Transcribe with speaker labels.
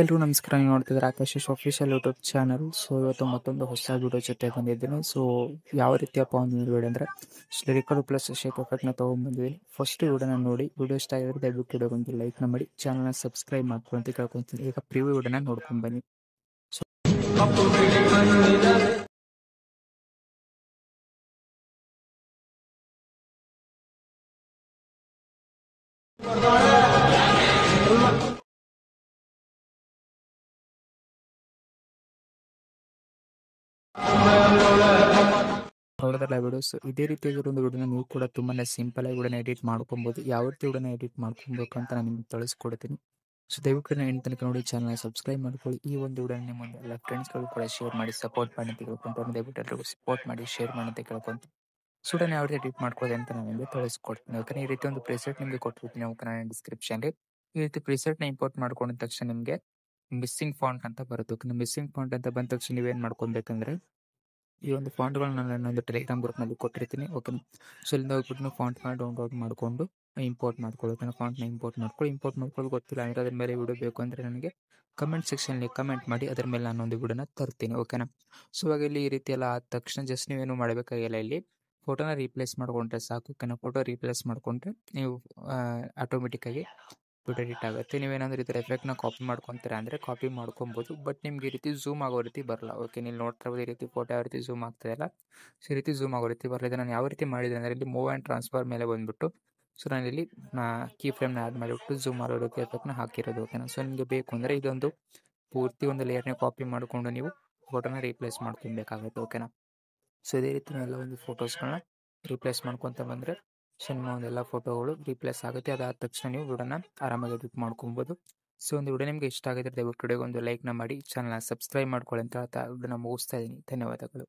Speaker 1: ಎಲ್ರಿಗೂ ನಮಸ್ಕಾರ. ನೀವು ನೋಡ್ತಿದ್ರೆ Akash official YouTube channel. So ಇವತ್ತು ಮತ್ತೊಂದು ಹೊಸ ವಿಡಿಯೋ ಜೊತೆ ಬಂದಿದ್ದೀನಿ. ಸೊ ಯಾವ ರೀತಿಯಪ್ಪ ಒಂದು ವಿಡಿಯೋ ಅಂದರೆ ಸ್ಲಿರಿಕಲ್ ಪ್ಲಸ್ ಶೇಪ್ ಎಫೆಕ್ಟ್ನ ತೊಗೊಂಡ್ಬಂದಿದ್ದೀನಿ. ಫಸ್ಟ್ ವಿಡಿಯೋನ ನೋಡಿ, ವಿಡಿಯೋ ಇಷ್ಟ ಆಗಿದ್ರೆ ದಯವಿಟ್ಟು ವಿಡಿಯೋಗೊಂದು ಲೈಕ್ನ ಮಾಡಿ, ಚಾನಲ್ನ ಸಬ್ಸ್ಕ್ರೈಬ್ ಮಾಡ್ಕೊಂಡು ಅಂತ ಕೇಳ್ಕೊತೀನಿ. ಈಗ ಪ್ರಿವ್ಯೂ ವಿಡಿಯೋನ ನೋಡ್ಕೊಂಡು ಬನ್ನಿ. ಸೊ ನೋಡೋದಲ್ಲ ವಿಡಿಯೋಸ್ ಇದೇ ರೀತಿಯಾಗಿರೋ ಒಂದು ವಿಡಿಯೋನ ನೀವು ಕೂಡ ತುಂಬಾ ಸಿಂಪಲ್ ಆಗಿ ವಿಡಿಯೋನ ಎಡಿಟ್ ಮಾಡ್ಕೊಬೋದು. ಯಾವ ರೀತಿ ವಿಡಿಯೋನ ಎಡಿಟ್ ಮಾಡ್ಕೊಬೇಕು ಅಂತ ನಾನು ನಿಮ್ಗೆ ತಿಳಿಸ್ಕೊಡ್ತೀನಿ. ಸೊ ದಯವಿಟ್ಟು ಎಂಟು ತನಕ ನೋಡಿ, ಚಾನಲ್ ಸಬ್ಸ್ಕ್ರೈಬ್ ಮಾಡ್ಕೊಳ್ಳಿ. ಈ ಒಂದು ವಿಡಿಯೋನ ನಿಮ್ಮ ಎಲ್ಲ ಫ್ರೆಂಡ್ಸ್ಗಳು ಕೂಡ ಶೇರ್ ಮಾಡಿ, ಸಪೋರ್ಟ್ ಮಾಡಿ ಅಂತ ಕೇಳ್ಕೊಂತಾರೆ. ದಯವಿಟ್ಟು ಎಲ್ಲರಿಗೂ ಸಪೋರ್ಟ್ ಮಾಡಿ, ಶೇರ್ ಮಾಡಿ ಅಂತ ಕೇಳ್ಕೊಂತೀನಿ. ಸೊ ವಿಡಿಯೋನ ಯಾವ ರೀತಿ ಎಡಿಟ್ ಮಾಡ್ಕೊಳ್ಳಿ ಅಂತ ನಾನು ನಿಮಗೆ ತಿಳಿಸ್ಕೊಡ್ತೀನಿ. ಓಕೆ, ಈ ರೀತಿ ಒಂದು ಪ್ರಿಸೆಟ್ ನಿಮಗೆ ಕೊಟ್ಟಿರ್ತೀನಿ. ಓಕೆ, ನಾನು ಡಿಸ್ಕ್ರಿಪ್ಷನ್ಗೆ ಈ ರೀತಿ ಪ್ರಿಸೆಟ್ನ ಇಂಪೋರ್ಟ್ ಮಾಡ್ಕೊಂಡಿದ ತಕ್ಷಣ ನಿಮಗೆ ಮಿಸ್ಸಿಂಗ್ ಫಾಂಟ್ ಅಂತ ಬರುತ್ತೆ. ಓಕೆ, ಮಿಸ್ಸಿಂಗ್ ಫಾಂಟ್ ಅಂತ ಬಂದ ತಕ್ಷಣ ನೀವೇನು ಮಾಡ್ಕೊಬೇಕಂದ್ರೆ ಈ ಒಂದು ಫಾಂಟ್ಗಳನ್ನ ನಾನು ಒಂದು ಟೆಲಿಗ್ರಾಮ್ ಗ್ರೂಪ್ನಲ್ಲಿ ಕೊಟ್ಟಿರ್ತೀನಿ. ಓಕೆ, ಸೊ ಇಲ್ಲಿಂದ ಹೋಗ್ಬಿಟ್ಟು ಫಾಂಟ್ ಮಾಡಿ ಡೌನ್ಲೋಡ್ ಮಾಡಿಕೊಂಡು ಇಂಪೋರ್ಟ್ ಮಾಡ್ಕೊಳ್ಳೋಕೆ ಫಾಂಟ್ನ ಇಂಪೋರ್ಟ್ ಮಾಡ್ಕೊಳ್ಳೋದು ಗೊತ್ತಿಲ್ಲ ಅಂದರೆ ಅದ್ರ ಮೇಲೆ ವಿಡಿಯೋ ಬೇಕು ಅಂದರೆ ನನಗೆ ಕಮೆಂಟ್ ಸೆಕ್ಷನಲ್ಲಿ ಕಮೆಂಟ್ ಮಾಡಿ, ಅದ್ರ ಮೇಲೆ ನಾನೊಂದು ವಿಡಿಯೋನ ತರ್ತೀನಿ. ಓಕೆನಾ. ಸೊ ಇವಾಗ ಇಲ್ಲಿ ಈ ರೀತಿ ಎಲ್ಲ ಆದ ತಕ್ಷಣ ಜಸ್ಟ್ ನೀವೇನು ಮಾಡಬೇಕಾಗಿಲ್ಲ, ಇಲ್ಲಿ ಫೋಟೋನ ರೀಪ್ಲೇಸ್ ಮಾಡ್ಕೊಂಡ್ರೆ ಸಾಕು. ಓಕೆನಾ, ಫೋಟೋ ರೀಪ್ಲೇಸ್ ಮಾಡ್ಕೊಂಡ್ರೆ ನೀವು ಆಟೋಮೆಟಿಕ್ಕಾಗಿ ವಿಡಿಯೋ ಎಡಿಟ್ ಆಗುತ್ತೆ. ನೀವೇನಾದರೂ ಈ ಥರ ಎಫೆಕ್ಟ್ನ ಕಾಪಿ ಮಾಡ್ಕೊತೀರಾ ಅಂದರೆ ಕಾಪಿ ಮಾಡ್ಕೊಬೋದು, ಬಟ್ ನಿಮ್ಗೆ ಈ ರೀತಿ ಝೂಮ್ ಆಗೋ ರೀತಿ ಬರಲ್ಲ. ಓಕೆ, ನೀವು ನೋಡ್ತಾ ಇರ್ಬೋದು ಈ ರೀತಿ ಫೋಟೋ ಯಾವ ರೀತಿ ಝೂಮ್ ಆಗ್ತಾಯಿಲ್ಲ, ಸೊ ಈ ರೀತಿ ಝೂಮ್ ಆಗೋ ರೀತಿ ಬರಲ್ಲ. ಇದು ನಾನು ಯಾವ ರೀತಿ ಮಾಡಿದೆ ಅಂದರೆ ಇಲ್ಲಿ ಮೂವ್ ಆ್ಯಂಡ್ ಟ್ರಾನ್ಸ್ಫರ್ ಮೇಲೆ ಬಂದುಬಿಟ್ಟು ಸೊ ನಾನಿಲ್ಲಿ ಕೀ ಫ್ರೇಮ್ನ ಆ್ಯಡ್ ಮಾಡಿಬಿಟ್ಟು ಝೂಮ್ ಮಾಡೋ ರೀತಿ ಎಫೆಕ್ಟ್ನ ಹಾಕಿರೋದು. ಓಕೆನಾ. ಸೊ ನಿಮಗೆ ಬೇಕು ಅಂದರೆ ಇದೊಂದು ಪೂರ್ತಿ ಒಂದು ಲೇಯರ್ನ ಕಾಪಿ ಮಾಡಿಕೊಂಡು ನೀವು ಫೋಟೋನ ರೀಪ್ಲೇಸ್ ಮಾಡ್ಕೊಬೇಕಾಗುತ್ತೆ. ಓಕೆನಾ. ಸೊ ಇದೇ ರೀತಿ ಎಲ್ಲ ಒಂದು ಫೋಟೋಸ್ಗಳನ್ನ ರೀಪ್ಲೇಸ್ ಮಾಡ್ಕೊತ ಬಂದರೆ ಸೊ ನಿಮ್ಮ ಒಂದೆಲ್ಲ ಫೋಟೋಗಳು ರೀಪ್ಲೇಸ್ ಆಗುತ್ತೆ. ಅದಾದ ತಕ್ಷಣ ನೀವು ವಿಡಿಯೋನ ಆರಾಮಾಗಿ ಎಡಿಟ್ ಮಾಡ್ಕೊಬೋದು. ಸೊ ಒಂದು ವಿಡಿಯೋ ನಿಮಗೆ ಇಷ್ಟ ಆಗಿದ್ರೆ ದಯವಿಟ್ಟು ವಿಡಿಯೋಗೆ ಒಂದು ಲೈಕ್ನ ಮಾಡಿ, ಚಾನಲ್ನ ಸಬ್ಸ್ಕ್ರೈಬ್ ಮಾಡ್ಕೊಳ್ಳಿ ಅಂತ ವಿಡಿಯೋನ ಮುಗಿಸ್ತಾ ಇದ್ದೀನಿ. ಧನ್ಯವಾದಗಳು.